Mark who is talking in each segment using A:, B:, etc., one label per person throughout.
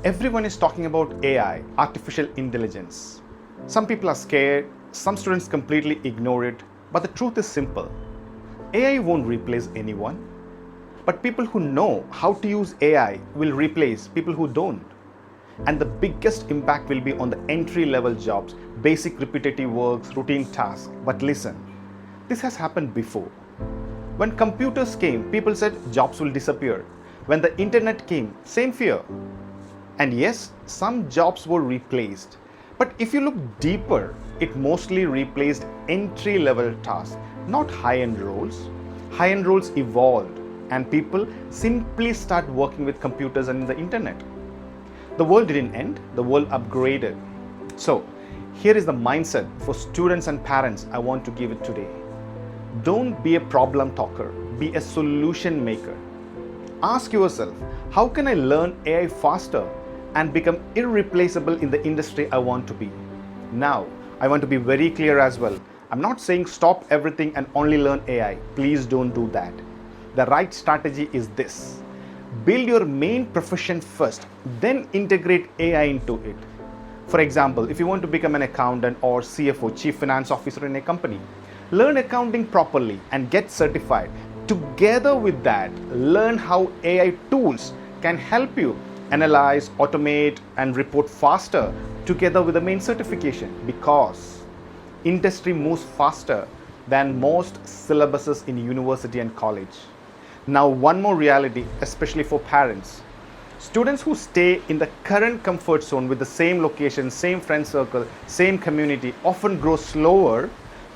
A: Everyone is talking about AI, artificial intelligence. Some people are scared, some students completely ignore it, but the truth is simple. AI won't replace anyone, but people who know how to use AI will replace people who don't. And the biggest impact will be on the entry-level jobs, basic repetitive works, routine tasks. But listen, this has happened before. When computers came, people said jobs will disappear. When the internet came, same fear. And yes, some jobs were replaced. But if you look deeper, it mostly replaced entry-level tasks, not high-end roles. High-end roles evolved, and people simply start working with computers and the internet. The world didn't end, the world upgraded. So, here is the mindset for students and parents I want to give it today. Don't be a problem talker, be a solution maker. Ask yourself, how can I learn AI faster and become irreplaceable in the industry I want to be? Now, I want to be very clear as well. I'm not saying stop everything and only learn AI. Please don't do that. The right strategy is this. Build your main profession first, then integrate AI into it. For example, if you want to become an accountant or CFO, Chief Finance Officer in a company, learn accounting properly and get certified. Together with that, learn how AI tools can help you analyze, automate, and report faster together with the main certification, because industry moves faster than most syllabuses in university and college. Now, one more reality, especially for parents. Students who stay in the current comfort zone with the same location, same friend circle, same community often grow slower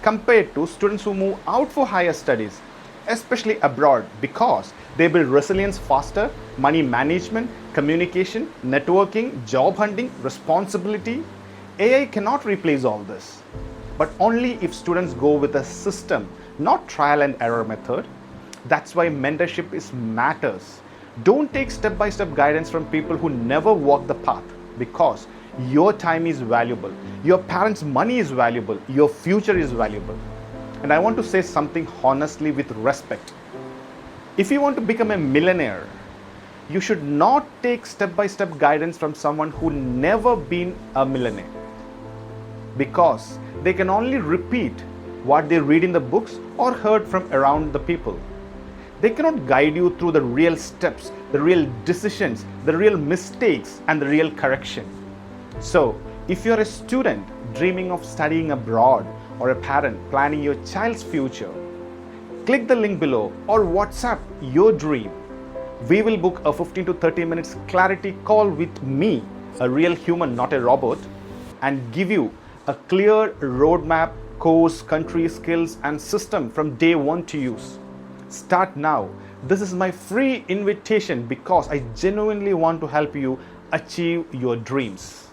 A: compared to students who move out for higher studies, especially abroad, because they build resilience faster, money management, communication, networking, job hunting, responsibility. AI cannot replace all this, but only if students go with a system, not trial and error method. That's why mentorship matters. Don't take step-by-step guidance from people who never walk the path, because your time is valuable, your parents' money is valuable, your future is valuable. And I want to say something honestly with respect. If you want to become a millionaire, you should not take step-by-step guidance from someone who never been a millionaire, because they can only repeat what they read in the books or heard from around the people. They cannot guide you through the real steps, the real decisions, the real mistakes, and the real correction. So, if you're a student dreaming of studying abroad or a parent planning your child's future, click the link below or WhatsApp your dream. We will book a 15 to 30 minutes clarity call with me, a real human, not a robot, and give you a clear roadmap, course, country, skills, and system from day one to use. Start now. This is my free invitation because I genuinely want to help you achieve your dreams.